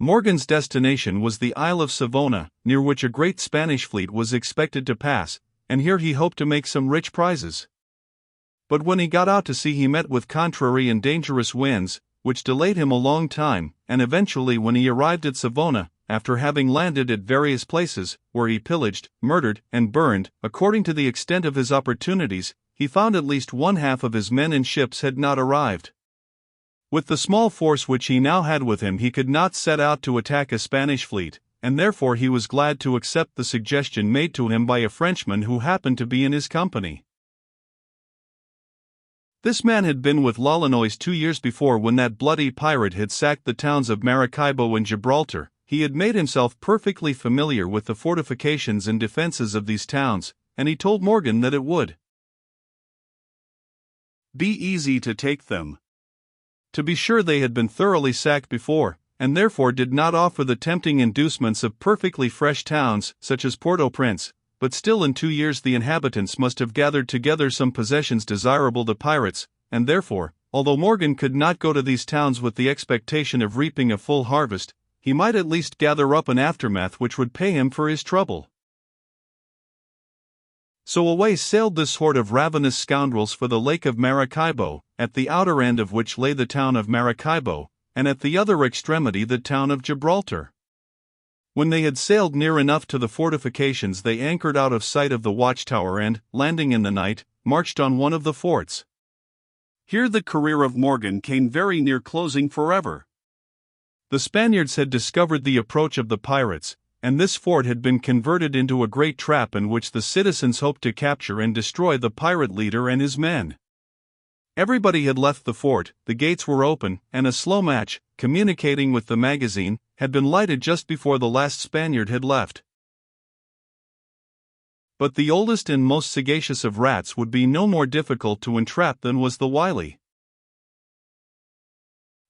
Morgan's destination was the Isle of Savona, near which a great Spanish fleet was expected to pass, and here he hoped to make some rich prizes. But when he got out to sea he met with contrary and dangerous winds, which delayed him a long time, and eventually when he arrived at Savona, after having landed at various places, where he pillaged, murdered, and burned, according to the extent of his opportunities, he found at least one half of his men and ships had not arrived. With the small force which he now had with him he could not set out to attack a Spanish fleet, and therefore he was glad to accept the suggestion made to him by a Frenchman who happened to be in his company. This man had been with l'Illinois 2 years before when that bloody pirate had sacked the towns of Maracaibo and Gibraltar. He had made himself perfectly familiar with the fortifications and defenses of these towns, and he told Morgan that it would be easy to take them. To be sure, they had been thoroughly sacked before, and therefore did not offer the tempting inducements of perfectly fresh towns, such as Port-au-Prince, but still in 2 years the inhabitants must have gathered together some possessions desirable to pirates, and therefore, although Morgan could not go to these towns with the expectation of reaping a full harvest, he might at least gather up an aftermath which would pay him for his trouble. So away sailed this horde of ravenous scoundrels for the lake of Maracaibo, at the outer end of which lay the town of Maracaibo, and at the other extremity the town of Gibraltar. When they had sailed near enough to the fortifications they anchored out of sight of the watchtower and, landing in the night, marched on one of the forts. Here the career of Morgan came very near closing forever. The Spaniards had discovered the approach of the pirates, and this fort had been converted into a great trap in which the citizens hoped to capture and destroy the pirate leader and his men. Everybody had left the fort, the gates were open, and a slow match, communicating with the magazine, had been lighted just before the last Spaniard had left. But the oldest and most sagacious of rats would be no more difficult to entrap than was the wily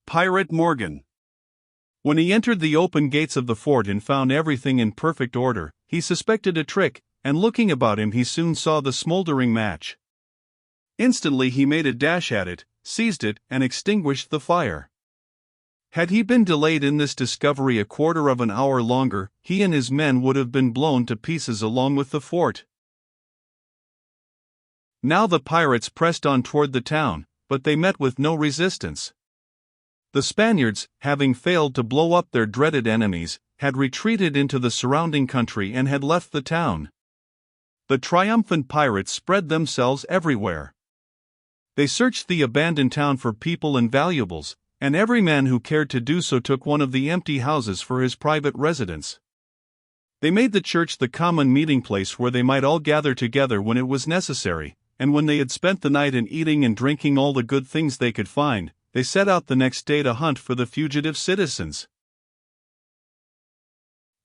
pirate Morgan. When he entered the open gates of the fort and found everything in perfect order, he suspected a trick, and looking about him he soon saw the smoldering match. Instantly he made a dash at it, seized it, and extinguished the fire. Had he been delayed in this discovery a quarter of an hour longer, he and his men would have been blown to pieces along with the fort. Now the pirates pressed on toward the town, but they met with no resistance. The Spaniards, having failed to blow up their dreaded enemies, had retreated into the surrounding country and had left the town. The triumphant pirates spread themselves everywhere. They searched the abandoned town for people and valuables, and every man who cared to do so took one of the empty houses for his private residence. They made the church the common meeting place where they might all gather together when it was necessary, and when they had spent the night in eating and drinking all the good things they could find, they set out the next day to hunt for the fugitive citizens.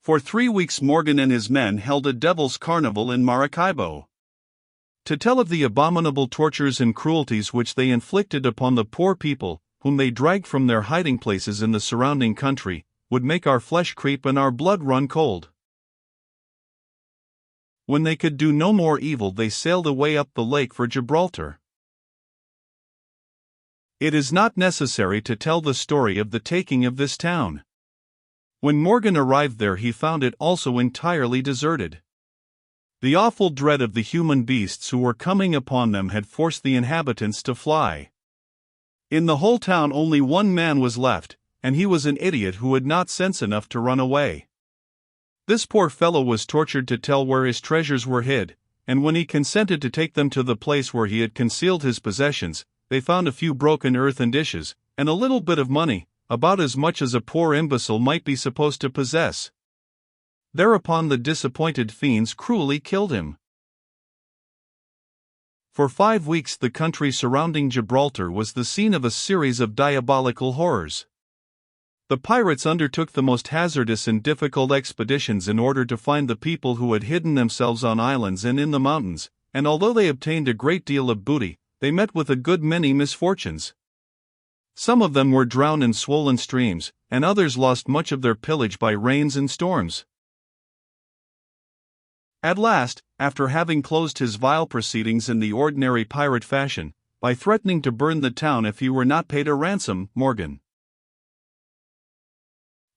For 3 weeks Morgan and his men held a devil's carnival in Maracaibo. To tell of the abominable tortures and cruelties which they inflicted upon the poor people, whom they dragged from their hiding places in the surrounding country, would make our flesh creep and our blood run cold. When they could do no more evil they sailed away up the lake for Gibraltar. It is not necessary to tell the story of the taking of this town. When Morgan arrived there he found it also entirely deserted. The awful dread of the human beasts who were coming upon them had forced the inhabitants to fly. In the whole town only one man was left, and he was an idiot who had not sense enough to run away. This poor fellow was tortured to tell where his treasures were hid, and when he consented to take them to the place where he had concealed his possessions, they found a few broken earthen dishes, and a little bit of money, about as much as a poor imbecile might be supposed to possess. Thereupon the disappointed fiends cruelly killed him. For 5 weeks the country surrounding Gibraltar was the scene of a series of diabolical horrors. The pirates undertook the most hazardous and difficult expeditions in order to find the people who had hidden themselves on islands and in the mountains, and although they obtained a great deal of booty, they met with a good many misfortunes. Some of them were drowned in swollen streams, and others lost much of their pillage by rains and storms. At last, after having closed his vile proceedings in the ordinary pirate fashion, by threatening to burn the town if he were not paid a ransom, Morgan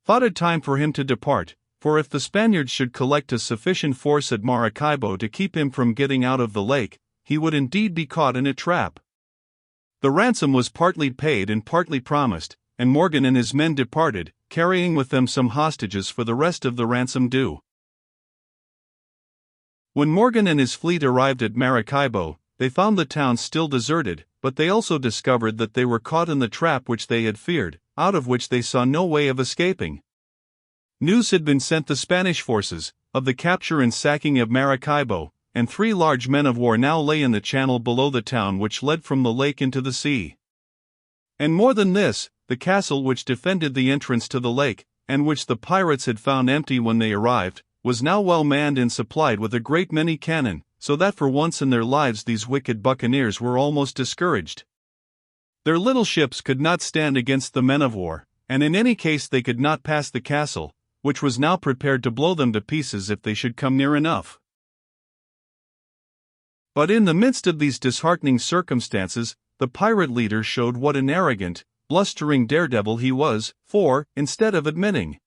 thought it time for him to depart, for if the Spaniards should collect a sufficient force at Maracaibo to keep him from getting out of the lake, he would indeed be caught in a trap. The ransom was partly paid and partly promised, and Morgan and his men departed, carrying with them some hostages for the rest of the ransom due. When Morgan and his fleet arrived at Maracaibo, they found the town still deserted, but they also discovered that they were caught in the trap which they had feared, out of which they saw no way of escaping. News had been sent the Spanish forces of the capture and sacking of Maracaibo, and 3 large men of war now lay in the channel below the town which led from the lake into the sea. And more than this, the castle which defended the entrance to the lake, and which the pirates had found empty when they arrived, was now well manned and supplied with a great many cannon, so that for once in their lives these wicked buccaneers were almost discouraged. Their little ships could not stand against the men of war, and in any case they could not pass the castle, which was now prepared to blow them to pieces if they should come near enough. But in the midst of these disheartening circumstances, the pirate leader showed what an arrogant, blustering daredevil he was, for, instead of admitting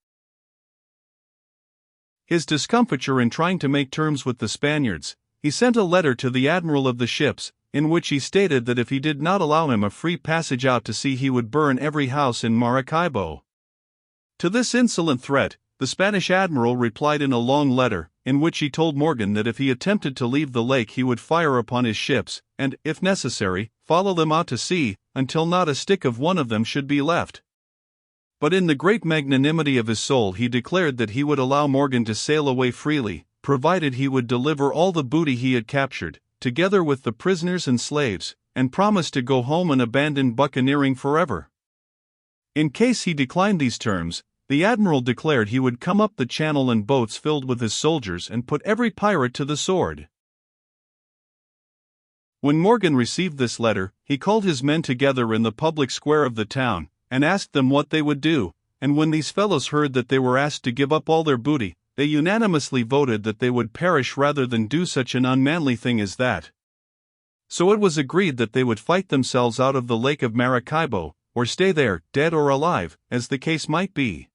his discomfiture in trying to make terms with the Spaniards, he sent a letter to the admiral of the ships, in which he stated that if he did not allow him a free passage out to sea he would burn every house in Maracaibo. To this insolent threat, the Spanish admiral replied in a long letter, in which he told Morgan that if he attempted to leave the lake he would fire upon his ships, and, if necessary, follow them out to sea, until not a stick of one of them should be left. But in the great magnanimity of his soul he declared that he would allow Morgan to sail away freely, provided he would deliver all the booty he had captured, together with the prisoners and slaves, and promised to go home and abandon buccaneering forever. In case he declined these terms, the admiral declared he would come up the channel in boats filled with his soldiers and put every pirate to the sword. When Morgan received this letter, he called his men together in the public square of the town, and asked them what they would do, and when these fellows heard that they were asked to give up all their booty, they unanimously voted that they would perish rather than do such an unmanly thing as that. So it was agreed that they would fight themselves out of the lake of Maracaibo, or stay there, dead or alive, as the case might be.